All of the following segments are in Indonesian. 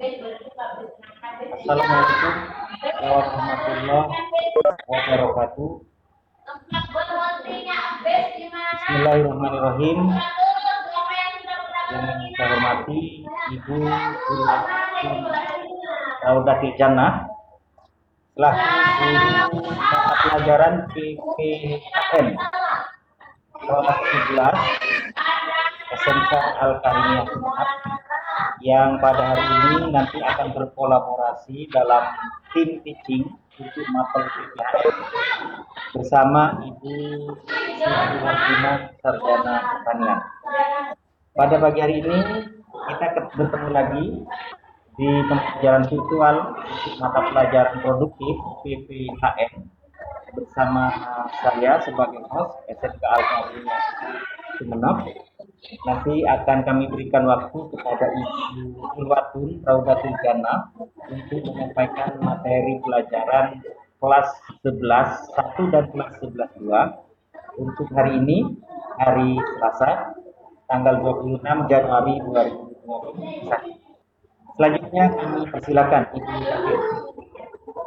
Assalamualaikum warahmatullahi wabarakatuh. Bismillahirrahmanirrahim. Yang saya hormati Ibu Guru Raudatil Jannah selaku mata pelajaran PPKN kelas 11 SMK Al-Karimiyah yang pada hari ini nanti akan berkolaborasi dalam tim teaching untuk mapel PPKN bersama Ibu Siti Wardina Sarjana Pertanian. Pada pagi hari ini kita bertemu lagi di pembelajaran virtual untuk mata pelajaran produktif PPKN bersama saya sebagai host SMK Al-Karimiyah Sumeneb. Nanti akan kami berikan waktu kepada Ibu Ulwatun Raudatil Jannah untuk menyampaikan materi pelajaran kelas 11 1 dan kelas 11 2 untuk hari ini, hari Selasa, tanggal 26 Januari 2021. Selanjutnya kami persilakan Ibu Syafir.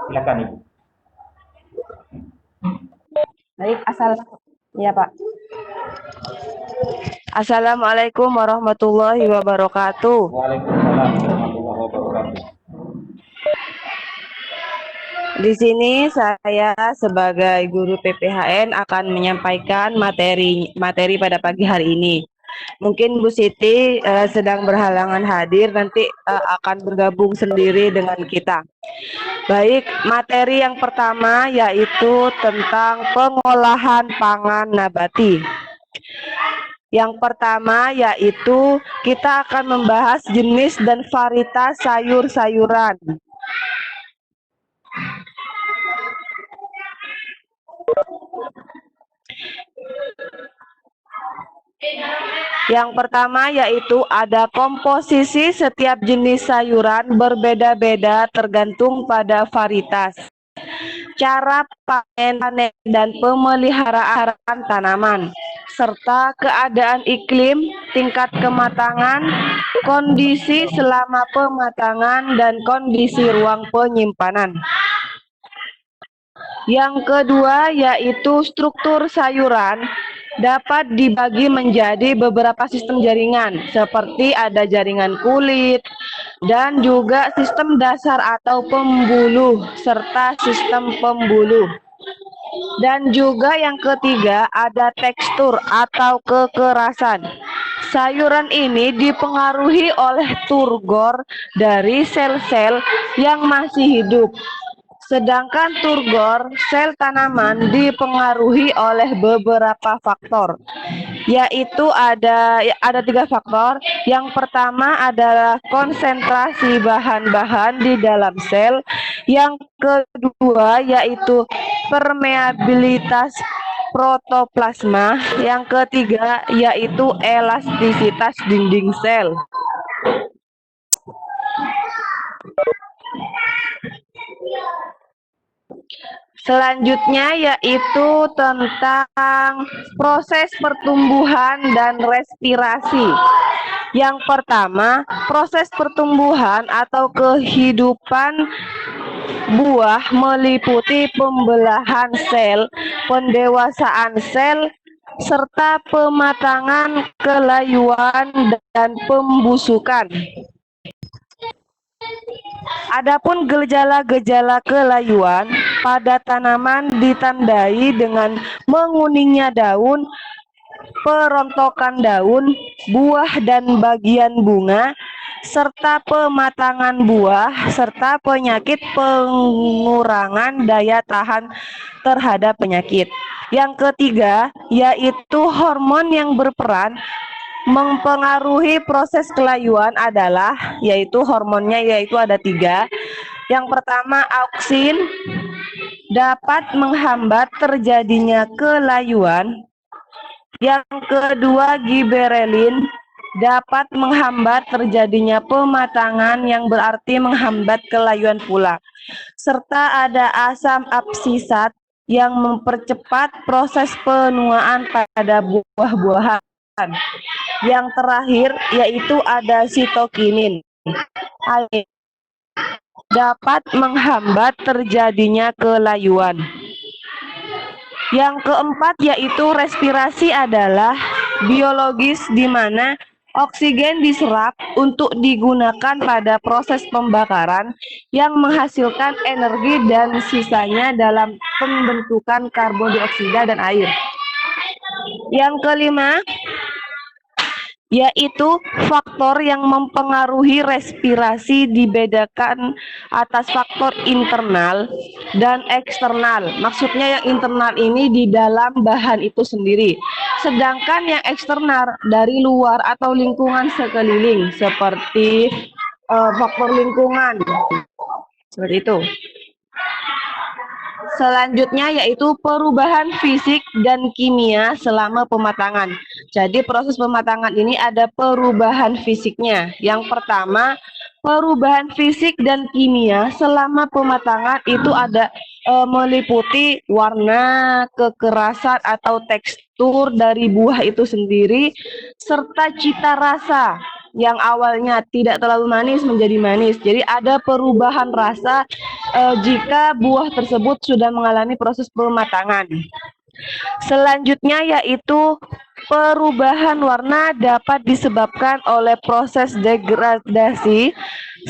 Silakan Ibu. Baik, ya Pak. Assalamualaikum warahmatullahi wabarakatuh. Waalaikumsalam warahmatullahi wabarakatuh. Di sini saya sebagai guru PPHN akan menyampaikan materi pada pagi hari ini. Mungkin Bu Siti sedang berhalangan hadir, nanti akan bergabung sendiri dengan kita. Baik, materi yang pertama yaitu tentang pengolahan pangan nabati. Yang pertama yaitu kita akan membahas jenis dan varietas sayur-sayuran. Yang pertama yaitu ada komposisi setiap jenis sayuran berbeda-beda tergantung pada varietas. Cara panen dan pemeliharaan tanaman, serta keadaan iklim, tingkat kematangan, kondisi selama pematangan, dan kondisi ruang penyimpanan. Yang kedua yaitu struktur sayuran dapat dibagi menjadi beberapa sistem jaringan, seperti ada jaringan kulit, dan juga sistem dasar atau pembuluh, serta sistem pembuluh. Dan juga yang ketiga ada tekstur atau kekerasan. Sayuran ini dipengaruhi oleh turgor dari sel-sel yang masih hidup. Sedangkan turgor sel tanaman dipengaruhi oleh beberapa faktor, yaitu ada 3 faktor. Yang pertama adalah konsentrasi bahan-bahan di dalam sel. Yang kedua yaitu permeabilitas protoplasma. Yang ketiga yaitu elastisitas dinding sel. Selanjutnya yaitu tentang proses pertumbuhan dan respirasi. Yang pertama, proses pertumbuhan atau kehidupan buah meliputi pembelahan sel, pendewasaan sel, serta pematangan, kelayuan, dan pembusukan. Adapun gejala-gejala kelayuan pada tanaman ditandai dengan menguningnya daun, perontokan daun, buah dan bagian bunga, serta pematangan buah, serta penyakit pengurangan daya tahan terhadap penyakit. Yang ketiga yaitu hormon yang berperan mempengaruhi proses kelayuan adalah hormonnya ada 3. Yang pertama auksin dapat menghambat terjadinya kelayuan. Yang kedua giberelin dapat menghambat terjadinya pematangan, yang berarti menghambat kelayuan pula. Serta ada asam absisat yang mempercepat proses penuaan pada buah-buahan. Yang terakhir yaitu ada sitokinin dapat menghambat terjadinya kelayuan. Yang keempat yaitu respirasi adalah biologis di mana oksigen diserap untuk digunakan pada proses pembakaran yang menghasilkan energi dan sisanya dalam pembentukan karbon dioksida dan air. Yang kelima yaitu faktor yang mempengaruhi respirasi dibedakan atas faktor internal dan eksternal. Maksudnya yang internal ini di dalam bahan itu sendiri. Sedangkan yang eksternal dari luar atau lingkungan sekeliling seperti faktor lingkungan. Seperti itu. Selanjutnya yaitu perubahan fisik dan kimia selama pematangan. Jadi proses pematangan ini ada perubahan fisiknya. Yang pertama, perubahan fisik dan kimia selama pematangan itu ada meliputi warna, kekerasan atau tekstur dari buah itu sendiri, serta cita rasa yang awalnya tidak terlalu manis menjadi manis. Jadi ada perubahan rasa jika buah tersebut sudah mengalami proses pematangan. Selanjutnya yaitu perubahan warna dapat disebabkan oleh proses degradasi,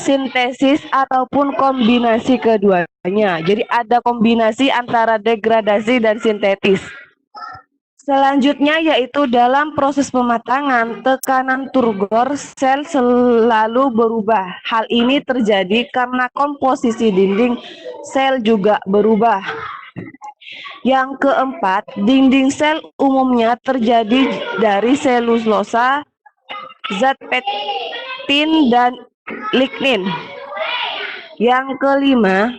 sintesis ataupun kombinasi keduanya. Jadi ada kombinasi antara degradasi dan sintetis. Selanjutnya yaitu dalam proses pematangan, tekanan turgor sel selalu berubah. Hal ini terjadi karena komposisi dinding sel juga berubah. Yang keempat, dinding sel umumnya terjadi dari selulosa, zat pektin, dan lignin. Yang kelima,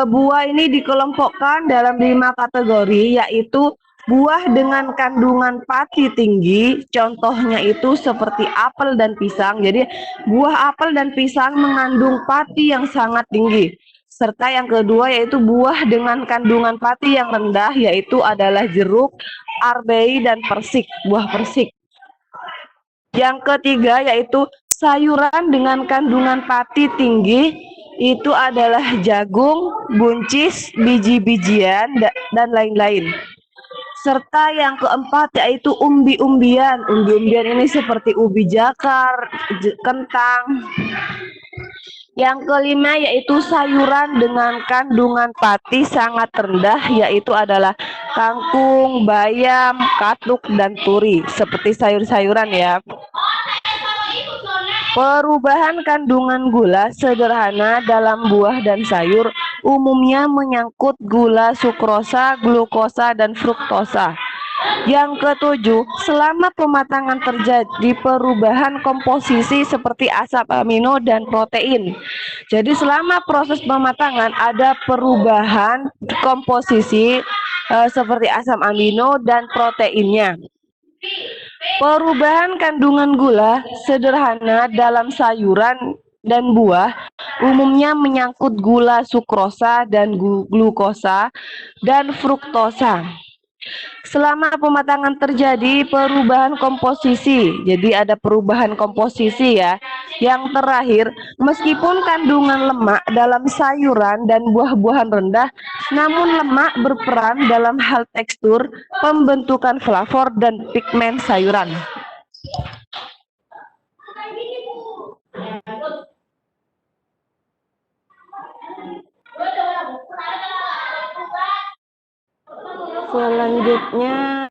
buah ini dikelompokkan dalam 5 kategori, yaitu buah dengan kandungan pati tinggi, contohnya itu seperti apel dan pisang. Jadi buah apel dan pisang mengandung pati yang sangat tinggi. Serta yang kedua yaitu buah dengan kandungan pati yang rendah, yaitu adalah jeruk, arbei, dan persik, buah persik. Yang ketiga yaitu sayuran dengan kandungan pati tinggi, itu adalah jagung, buncis, biji-bijian, dan lain-lain. Serta yang keempat yaitu umbi-umbian. Umbi-umbian ini seperti ubi jakar, kentang. Yang kelima yaitu sayuran dengan kandungan pati sangat rendah, yaitu adalah kangkung, bayam, katuk, dan turi. Seperti sayur-sayuran ya. Perubahan kandungan gula sederhana dalam buah dan sayur umumnya menyangkut gula sukrosa, glukosa, dan fruktosa. Yang ketujuh, selama pematangan terjadi perubahan komposisi seperti asam amino dan protein. Jadi selama proses pematangan ada perubahan komposisi seperti asam amino dan proteinnya. Perubahan kandungan gula sederhana dalam sayuran dan buah umumnya menyangkut gula sukrosa dan glukosa dan fruktosa. Selama pematangan terjadi perubahan komposisi, jadi ada perubahan komposisi ya. Yang terakhir, meskipun kandungan lemak dalam sayuran dan buah-buahan rendah, namun lemak berperan dalam hal tekstur, pembentukan flavor, dan pigmen sayuran. Selanjutnya,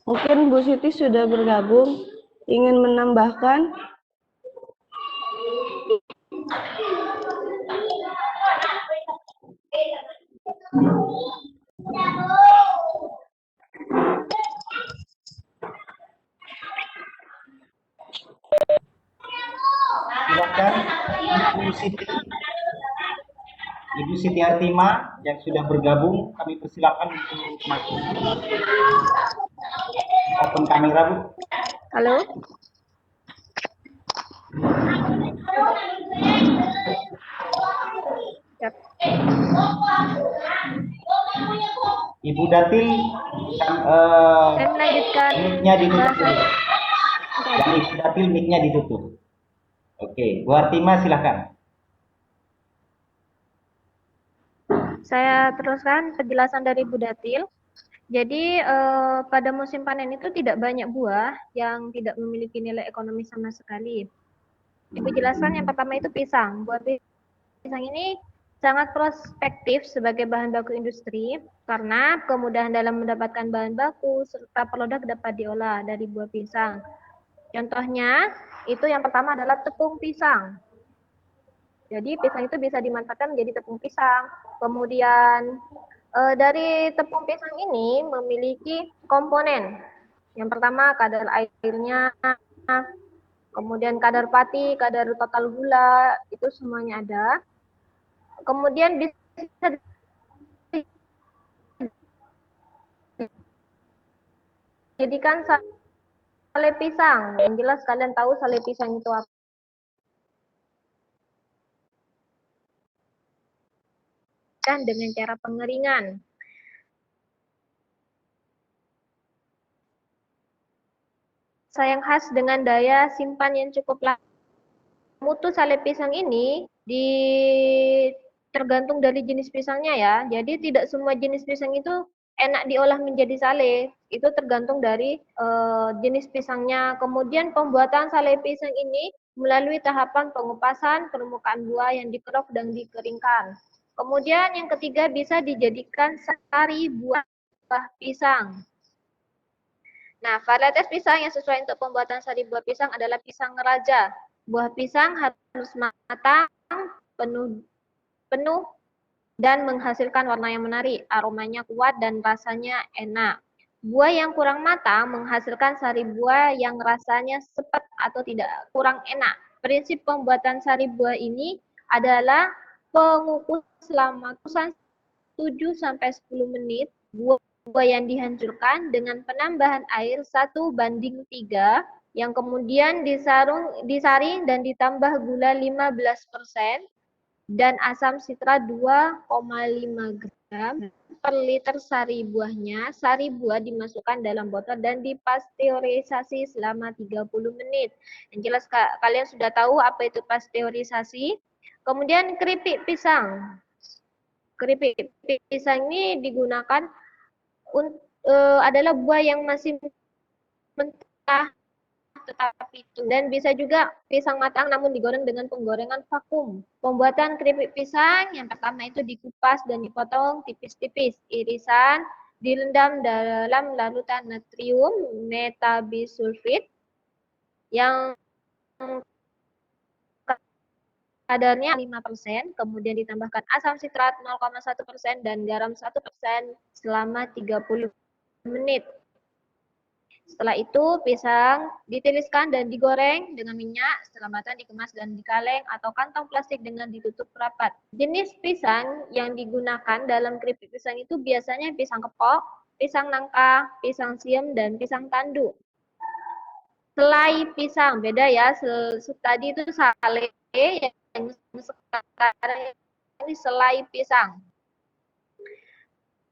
mungkin Bu Siti sudah bergabung, ingin menambahkan? Silakan Ibu Siti. Ibu Siti Artima yang sudah bergabung, kami persilakan untuk masuk. Open kamera, Bu. Halo? Ibu Datil, Saya melanjutkan. mic-nya ditutup dulu. Dan Ibu Datil Datil mic-nya ditutup. Oke, Bu Artima silakan. Saya teruskan penjelasan dari Bu Datil. Jadi pada musim panen itu tidak banyak buah yang tidak memiliki nilai ekonomi sama sekali. Ibu jelaskan yang pertama itu pisang. Buah pisang ini sangat prospektif sebagai bahan baku industri karena kemudahan dalam mendapatkan bahan baku serta produk dapat diolah dari buah pisang. Contohnya itu yang pertama adalah tepung pisang. Jadi pisang itu bisa dimanfaatkan menjadi tepung pisang. Kemudian dari tepung pisang ini memiliki komponen. Yang pertama kadar airnya, kemudian kadar pati, kadar total gula, itu semuanya ada. Kemudian bisa dijadikan sale pisang. Yang jelas kalian tahu sale pisang itu apa. Dengan cara pengeringan. Yang khas dengan daya simpan yang cukup lama. Mutu sale pisang ini tergantung dari jenis pisangnya ya. Jadi tidak semua jenis pisang itu enak diolah menjadi sale. Itu tergantung dari jenis pisangnya. Kemudian pembuatan sale pisang ini melalui tahapan pengupasan permukaan buah yang dikerok dan dikeringkan. Kemudian yang ketiga bisa dijadikan sari buah pisang. Nah, varietas pisang yang sesuai untuk pembuatan sari buah pisang adalah pisang raja. Buah pisang harus matang, penuh, dan menghasilkan warna yang menarik, aromanya kuat, dan rasanya enak. Buah yang kurang matang menghasilkan sari buah yang rasanya sepet atau tidak kurang enak. Prinsip pembuatan sari buah ini adalah pengukus selama 7-10 menit. Buah yang dihancurkan dengan penambahan air 1:3 yang kemudian disaring dan ditambah gula 15% dan asam sitrat 2,5 gram per liter sari buahnya. Sari buah dimasukkan dalam botol dan dipasteurisasi selama 30 menit. Yang jelas kalian sudah tahu apa itu pasteurisasi. Kemudian keripik pisang. Keripik pisang ini digunakan adalah buah yang masih mentah tetapi itu dan bisa juga pisang matang namun digoreng dengan penggorengan vakum. Pembuatan keripik pisang yang pertama itu dikupas dan dipotong tipis-tipis. Irisan direndam dalam larutan natrium metabisulfit yang kadarnya 5%, kemudian ditambahkan asam sitrat 0,1% dan garam 1% selama 30 menit. Setelah itu pisang ditiriskan dan digoreng dengan minyak, setelah matang dikemas dan dikaleng atau kantong plastik dengan ditutup rapat. Jenis pisang yang digunakan dalam keripik pisang itu biasanya pisang kepok, pisang nangka, pisang siem, dan pisang tanduk. Selai pisang, beda ya, tadi itu sale, yang sekarang ini selai pisang.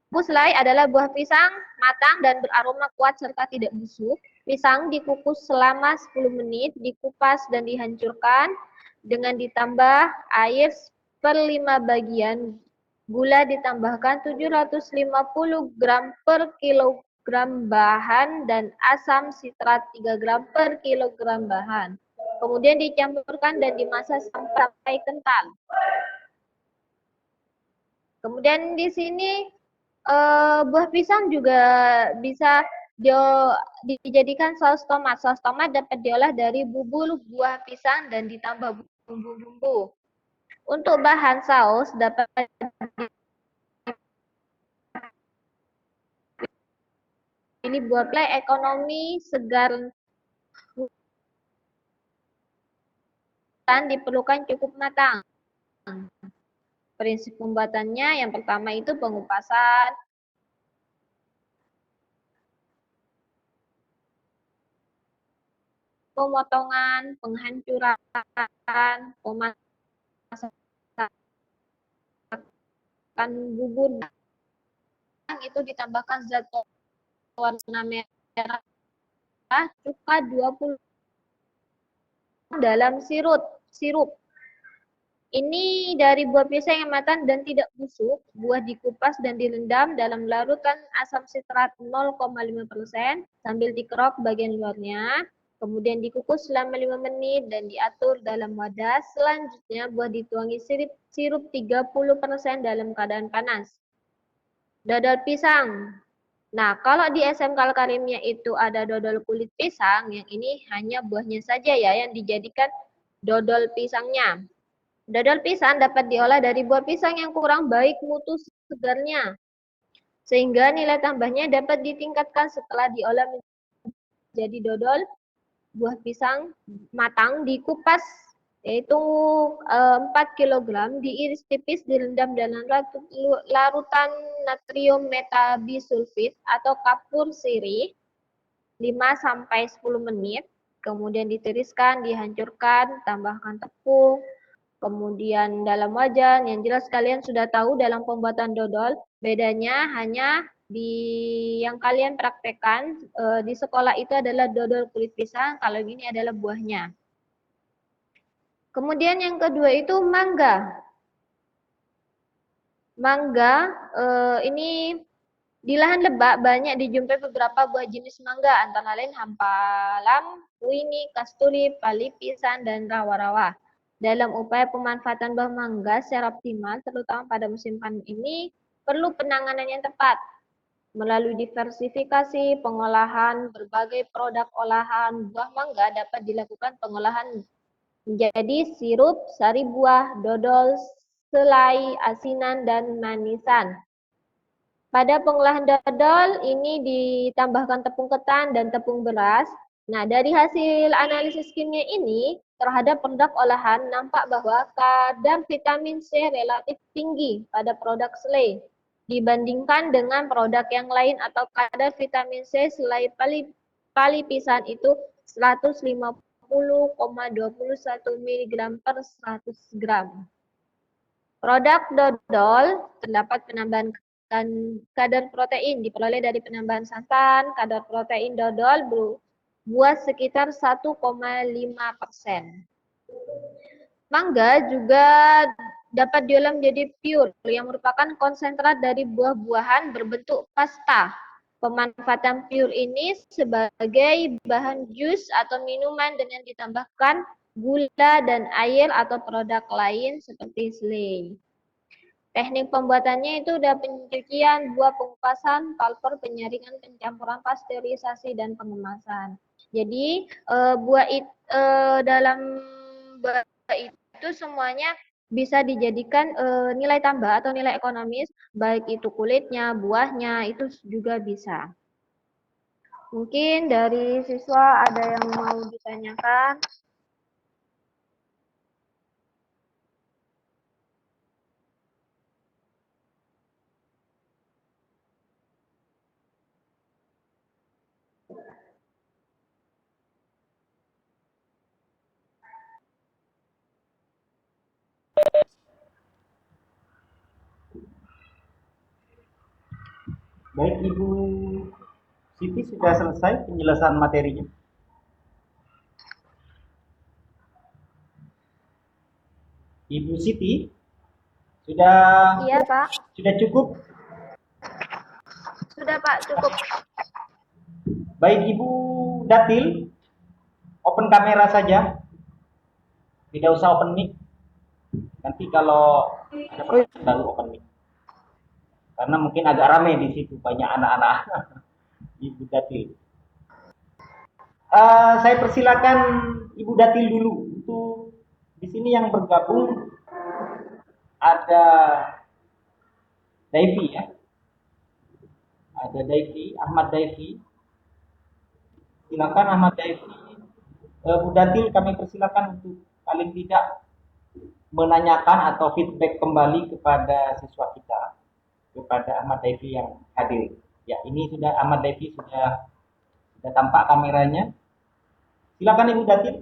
Buah selai adalah buah pisang matang dan beraroma kuat serta tidak busuk. Pisang dikukus selama 10 menit, dikupas dan dihancurkan dengan ditambah air 1/5 bagian. Gula ditambahkan 750 gram per kilogram bahan dan asam sitrat 3 gram per kilogram bahan. Kemudian dicampurkan dan dimasak sampai kental. Kemudian di sini buah pisang juga bisa dijadikan saus tomat. Saus tomat dapat diolah dari bubur buah pisang dan ditambah bumbu-bumbu. Untuk bahan saus dapat ini buah play ekonomi segar dan diperlukan cukup matang. Prinsip pembuatannya yang pertama itu pengupasan, pemotongan, penghancuran, pemasakan bubur. Itu ditambahkan zat warna merah, cuka 20 dalam sirup. Ini dari buah pisang yang matang dan tidak busuk. Buah dikupas dan direndam dalam larutan asam sitrat 0,5% sambil dikerok bagian luarnya. Kemudian dikukus selama 5 menit dan diatur dalam wadah. Selanjutnya buah dituangi sirup 30% dalam keadaan panas. Dodol pisang. Nah, kalau di SMK Al-Karimiyah itu ada dodol kulit pisang, yang ini hanya buahnya saja ya yang dijadikan dodol pisangnya. Dodol pisang dapat diolah dari buah pisang yang kurang baik mutu segarnya, sehingga nilai tambahnya dapat ditingkatkan setelah diolah menjadi dodol buah pisang matang dikupas, yaitu 4 kg, diiris tipis, direndam dalam larutan natrium metabisulfit atau kapur sirih 5-10 menit, kemudian ditiriskan, dihancurkan, tambahkan tepung, kemudian dalam wajan. Yang jelas kalian sudah tahu dalam pembuatan dodol, bedanya hanya yang kalian praktekkan di sekolah itu adalah dodol kulit pisang, kalau ini adalah buahnya. Kemudian yang kedua itu mangga. Mangga ini di lahan lebak banyak dijumpai beberapa buah jenis mangga, antara lain hampalam, wini, kasturi, pali pisang, dan rawa-rawa. Dalam upaya pemanfaatan buah mangga secara optimal, terutama pada musim panen ini, perlu penanganan yang tepat. Melalui diversifikasi pengolahan berbagai produk olahan buah mangga dapat dilakukan pengolahan menjadi sirup, sari buah, dodol, selai, asinan, dan manisan. Pada pengolahan dodol ini ditambahkan tepung ketan dan tepung beras. Nah, dari hasil analisis kimia ini terhadap produk olahan nampak bahwa kadar vitamin C relatif tinggi pada produk selai dibandingkan dengan produk yang lain, atau kadar vitamin C selai pali pisang itu 150,21 mg per 100 gram. Produk dodol terdapat penambahan kadar protein diperoleh dari penambahan santan. Kadar protein dodol buah sekitar 1,5%. Mangga juga dapat diolah menjadi pure yang merupakan konsentrat dari buah-buahan berbentuk pasta. Pemanfaatan pure ini sebagai bahan jus atau minuman dengan ditambahkan gula dan air atau produk lain seperti selai. Teknik pembuatannya itu udah pencucian, buah pengupasan, pulper, penyaringan, pencampuran, pasteurisasi, dan pengemasan. Jadi dalam buah itu semuanya bisa dijadikan nilai tambah atau nilai ekonomis, baik itu kulitnya, buahnya, itu juga bisa. Mungkin dari siswa ada yang mau ditanyakan? Baik, Ibu Siti, sudah selesai penjelasan materinya? Ibu Siti, sudah? Iya, Pak. Sudah cukup? Sudah, Pak, cukup. Baik, Ibu Datil, open kamera saja. Tidak usah open mic. Nanti kalau ada pertanyaan baru open mic. Karena mungkin agak ramai di situ, banyak anak-anak. Ibu Datil. Saya persilakan Ibu Datil dulu. Untuk di sini yang bergabung ada Daifi ya. Ada Daifi, Ahmad Daifi. Silakan Ahmad Daifi. Bu Datil, kami persilakan untuk paling tidak menanyakan atau feedback kembali kepada siswa kita, kepada Ahmad Daifi yang hadir. Ya, ini sudah Ahmad Daifi sudah tampak kameranya. Silakan Ibu Datil.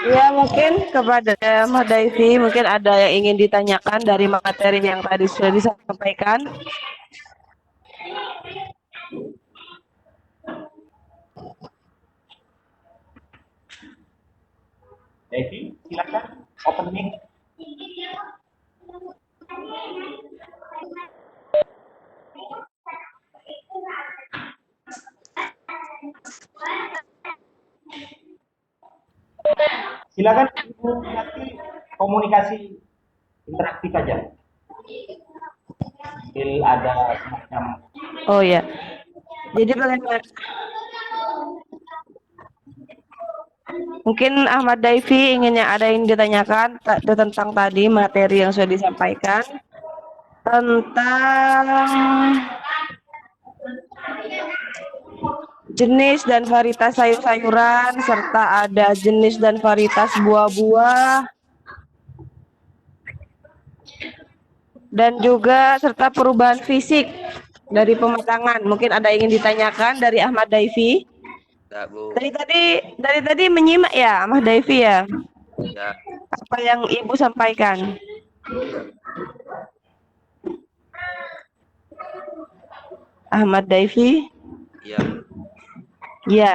Ya, mungkin kepada Ahmad Daifi, mungkin ada yang ingin ditanyakan dari materi yang tadi sudah disampaikan. Silakan open mic. Silakan Ibu nanti komunikasi interaktif aja. Sambil ada semacam Oh ya. Jadi bagaimana? Mungkin Ahmad Daifi inginnya ada yang ditanyakan tentang tadi materi yang sudah disampaikan tentang jenis dan varietas sayur-sayuran serta ada jenis dan varietas buah-buah dan juga serta perubahan fisik dari pematangan. Mungkin ada yang ingin ditanyakan dari Ahmad Daifi. Enggak, Bu. Dari tadi menyimak ya Ahmad Daifi ya Ya, apa yang Ibu sampaikan. ya. Ahmad Daifi. Ya. Ya,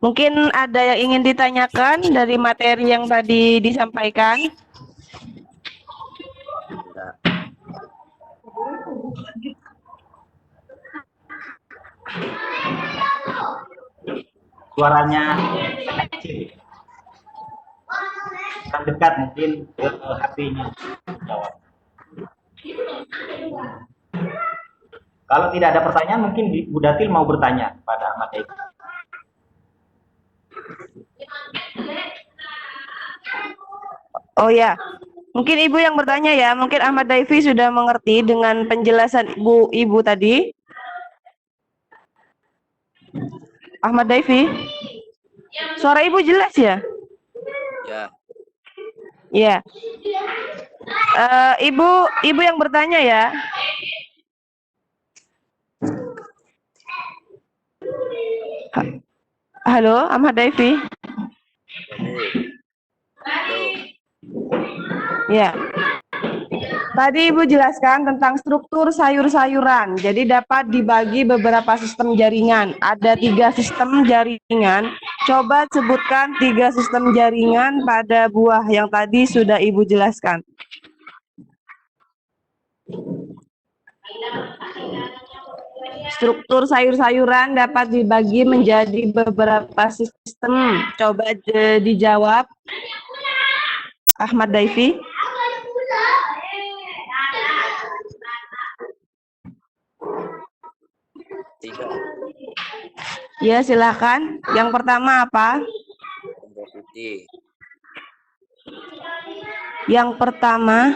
mungkin ada yang ingin ditanyakan dari materi yang tadi disampaikan. Enggak. suaranya kecil. Kan dekat mungkin ke HP-nya. Jawab. Kalau tidak ada pertanyaan, mungkin Bu Datil mau bertanya pada Ahmad Daifi. Oh ya, mungkin Ibu yang bertanya ya. Mungkin Ahmad Daifi sudah mengerti dengan penjelasan Ibu tadi. Ahmad Daifi, suara Ibu jelas ya? Ya. Ya. Ibu yang bertanya ya. Halo, Ahmad Daifi. Ya, Bu. Halo. Ya. Tadi Ibu jelaskan tentang struktur sayur-sayuran. Jadi dapat dibagi beberapa sistem jaringan. Ada 3 sistem jaringan. Coba sebutkan 3 sistem jaringan pada buah yang tadi sudah Ibu jelaskan. Struktur sayur-sayuran dapat dibagi menjadi beberapa sistem. Coba dijawab. Ahmad Daifi. Tiga. Ya, silakan. Yang pertama apa? Komposisi. Yang pertama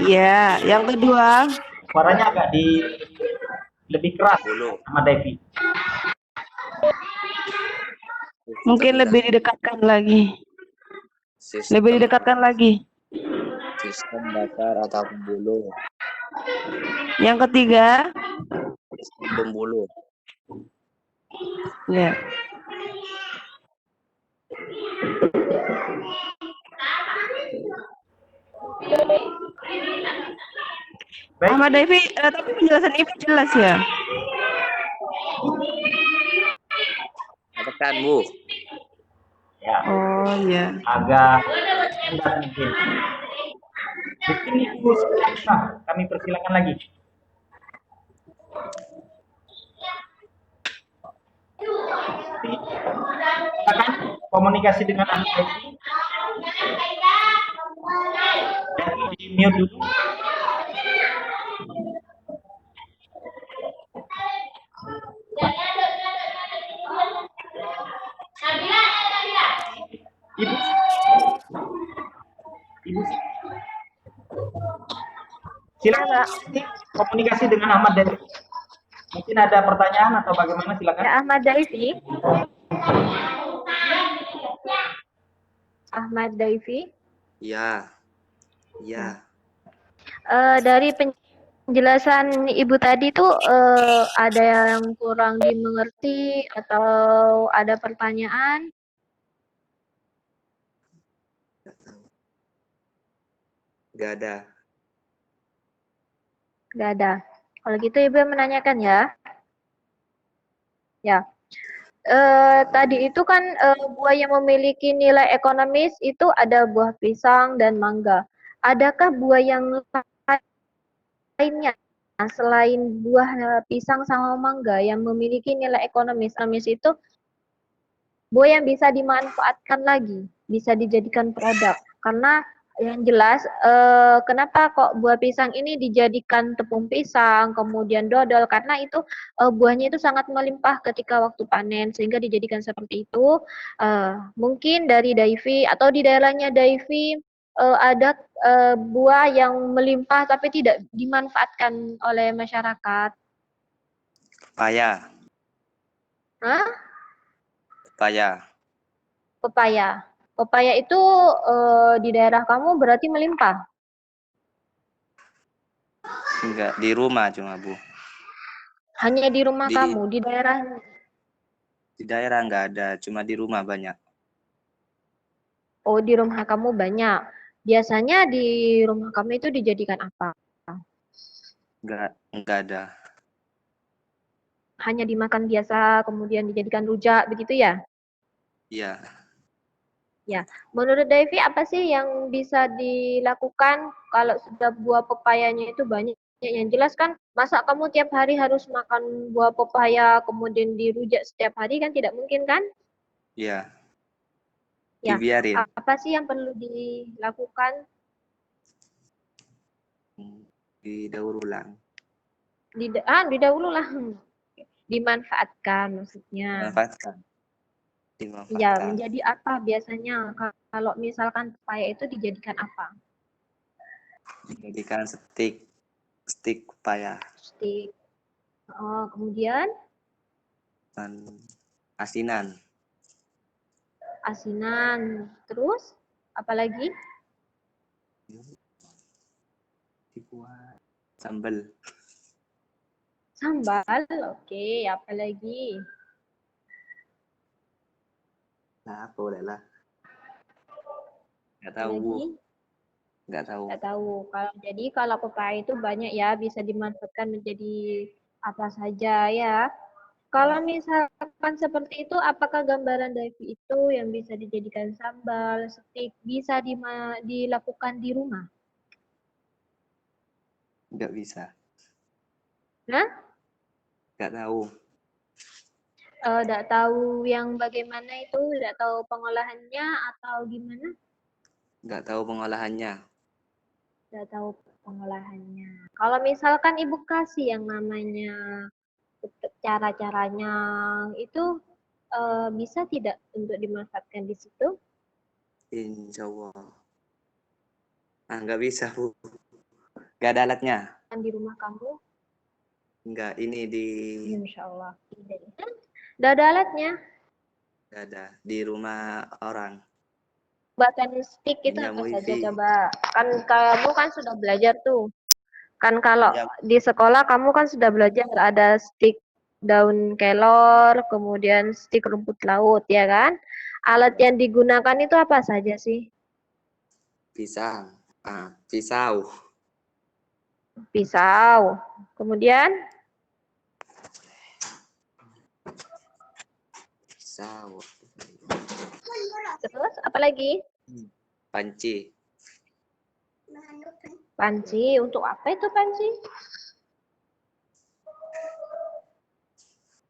ya, yang kedua Suaranya agak lebih keras Bulu. Ahmad Daifi. mungkin lebih didekatkan lagi. Lebih didekatkan lagi. Sistem dasar atau pembuluh. Yang ketiga, Sistem pembuluh. ya. Baik, Ahmad Daifi, tapi penjelasan Ibu jelas ya. Katakan, Bu. ya Oh ya. agak standar mungkin. Mungkin Ibu silakan, kami persilakan lagi. Silakan komunikasi dengan Ahmad Daifi. Di mute dulu. Ibu, Ibu, silakan komunikasi dengan Ahmad Daifi. Mungkin ada pertanyaan atau bagaimana, silakan. Ya, Ahmad Daifi. Ahmad Daifi. Ya. Ya. Dari penjelasan Ibu tadi tuh ada yang kurang dimengerti atau ada pertanyaan? Gak ada. Nggak ada. Kalau gitu Ibu yang menanyakan ya. Ya. Tadi itu kan buah yang memiliki nilai ekonomis itu ada buah pisang dan mangga. Adakah buah yang lainnya selain buah pisang sama mangga yang memiliki nilai ekonomis? Ekonomis itu buah yang bisa dimanfaatkan lagi, bisa dijadikan produk. Karena yang jelas, kenapa kok buah pisang ini dijadikan tepung pisang, kemudian dodol, karena itu buahnya itu sangat melimpah ketika waktu panen, sehingga dijadikan seperti itu. Mungkin dari Daivi atau di daerahnya Daivi ada buah yang melimpah tapi tidak dimanfaatkan oleh masyarakat. Pepaya. Hah? Pepaya. Pepaya. Pepaya itu di daerah kamu berarti melimpah. Enggak, di rumah cuma, Bu. Hanya di rumah Di kamu, di daerah enggak ada, cuma di rumah banyak. di rumah kamu banyak. Biasanya di rumah kamu itu dijadikan apa? Enggak ada. Hanya dimakan biasa, kemudian dijadikan rujak, begitu ya? Iya. Ya, menurut Devi apa sih yang bisa dilakukan kalau sudah buah pepayanya itu banyak? Yang jelas kan, masa kamu tiap hari harus makan buah pepaya, kemudian dirujak setiap hari kan tidak mungkin kan? Iya. Ya, Dibiarin. apa sih yang perlu dilakukan? Didaur ulang. Didahulu lah. Dimanfaatkan maksudnya. Dimanfaatkan. Ya, Dimanfaatkan. menjadi apa biasanya kalau misalkan pepaya itu dijadikan apa? Dijadikan stik pepaya Stik. Oh, kemudian dan asinan. asinan. Terus apalagi? Dibuat sambal. Sambal. Oke, apalagi? Nah, boleh lah. Nggak tahu, Bu. Apalagi? Nggak tahu. Nggak tahu. Kalau pepaya itu banyak ya, bisa dimanfaatkan menjadi apa saja ya. Kalau misalkan seperti itu, apakah gambaran Devi itu yang bisa dijadikan sambal, stik, bisa dilakukan di rumah? Nggak bisa. Nah, Nggak tahu. tidak tahu yang bagaimana itu, tidak tahu pengolahannya atau gimana? Nggak tahu pengolahannya. Tidak tahu pengolahannya. Kalau misalkan Ibu kasih yang namanya cara-caranya itu bisa tidak untuk dimanfaatkan di situ? Insya Allah. Nggak bisa, Bu. Nggak ada alatnya. Kan di rumah kamu? Nggak, ini di... Insya Allah. Tidak ada alatnya. Nggak ada. Di rumah orang. Bahkan stick itu Pinjam apa saja wifi. coba? Kan kamu kan sudah belajar tuh. Kan kalau Pinjam. di sekolah kamu kan sudah belajar ada stick daun kelor, kemudian stick rumput laut, ya kan? Alat yang digunakan itu apa saja sih? Pisang. Pisau. Pisau. Kemudian Pisau. terus apa lagi? Panci. Panci. Untuk apa itu panci?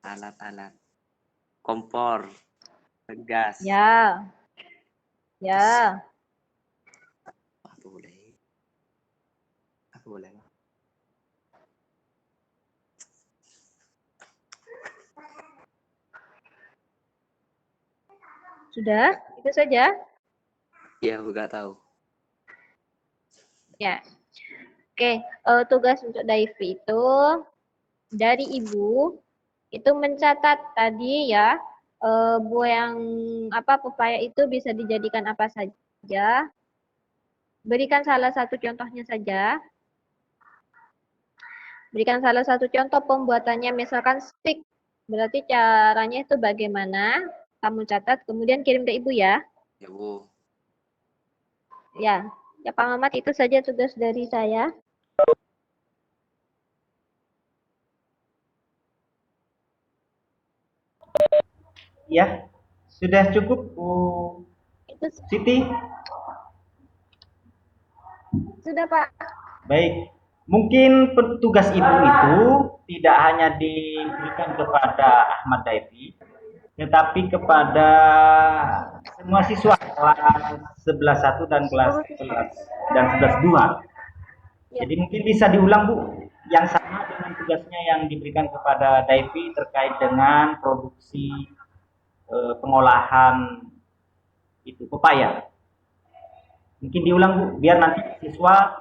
Alat-alat. Kompor. Gas. Ya, ya. Apa boleh? Apa boleh? Sudah? Itu saja? Ya, nggak tahu. Ya. Oke, tugas untuk Daivi itu dari Ibu itu mencatat tadi ya buah yang pepaya itu bisa dijadikan apa saja. Berikan salah satu contohnya saja. Berikan salah satu contoh pembuatannya misalkan stick. Berarti caranya itu bagaimana? Kamu catat kemudian kirim ke Ibu ya. Ya, Bu. Ya, ya Pak Mamat itu saja tugas dari saya. Ya, sudah cukup Bu Itu Siti? sudah, Pak. Baik, mungkin tugas ibu itu tidak hanya diberikan kepada Ahmad Daifi, tetapi kepada semua siswa kelas 11.1 dan kelas 11 dan 11.2. Ya. Jadi mungkin bisa diulang Bu, yang sama dengan tugasnya yang diberikan kepada Daifi terkait dengan produksi pengolahan itu pepaya. Mungkin diulang Bu, biar nanti siswa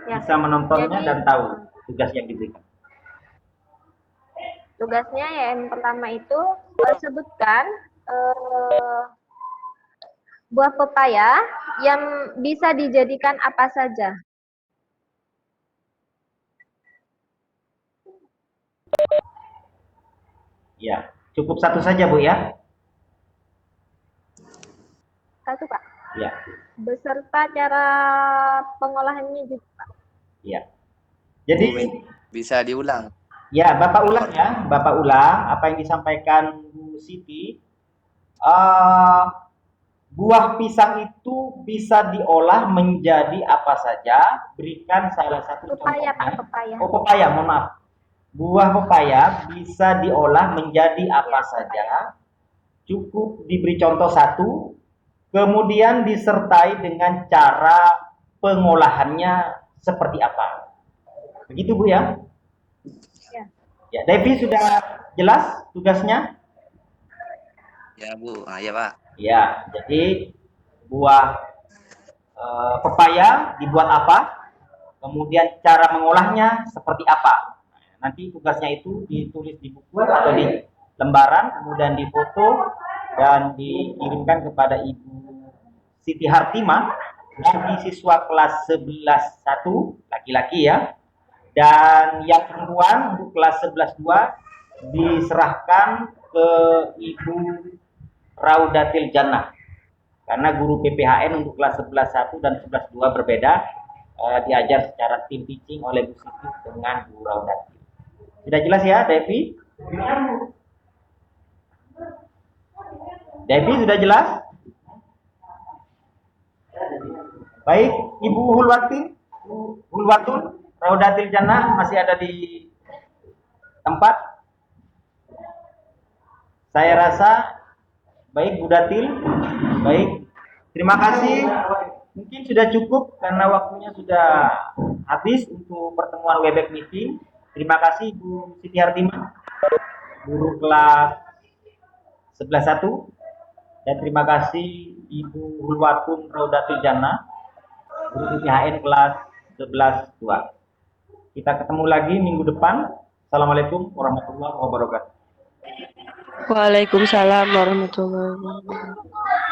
Ya. bisa menontonnya Jadi, dan tahu tugas yang diberikan. tugasnya yang pertama itu sebutkan buah pepaya yang bisa dijadikan apa saja. Ya, cukup satu saja Bu ya. Satu, Pak. Ya, Beserta cara pengolahannya juga, Pak. ya. Bu, Jadi bisa diulang. ya, Bapak ulang ya, Bapak ulang apa yang disampaikan Bu Siti. Buah pisang itu bisa diolah menjadi apa saja. Berikan salah satu Pepaya, contohnya. Pak, pepaya. Oh, pepaya, mohon maaf. Buah pepaya bisa diolah menjadi apa Ya, saja. Cukup diberi contoh satu, kemudian disertai dengan cara pengolahannya seperti apa. Begitu Bu ya? Ya. Ya, Devi sudah jelas tugasnya? Ya Bu, ya Pak. Ya, jadi buah pepaya dibuat apa? Kemudian cara mengolahnya seperti apa? Nanti tugasnya itu ditulis di buku atau di lembaran, kemudian difoto dan dikirimkan kepada Ibu Siti Hartimah bagi siswa kelas 11.1 laki-laki ya. Dan yang perempuan untuk kelas 11.2 diserahkan ke Ibu Raudatil Jannah. Karena guru PPHN untuk kelas 11.1 dan 11.2 berbeda, diajar secara tim teaching oleh Bu Siti dengan Bu Raudatil. Sudah jelas ya, Devi? Devi sudah jelas? Baik, Ibu Hulwatul, Raudatil Jannah masih ada di tempat? Saya rasa baik Bu Datil, baik. Terima kasih. Mungkin sudah cukup karena waktunya sudah habis untuk pertemuan Webex meeting. Terima kasih Bu Siti Hartimah, guru kelas 11.1, dan terima kasih Ibu Hulwatun Raudatil Jannah, guru PPHN kelas 11.2. Kita ketemu lagi minggu depan. Assalamualaikum warahmatullahi wabarakatuh. Waalaikumsalam warahmatullahi wabarakatuh.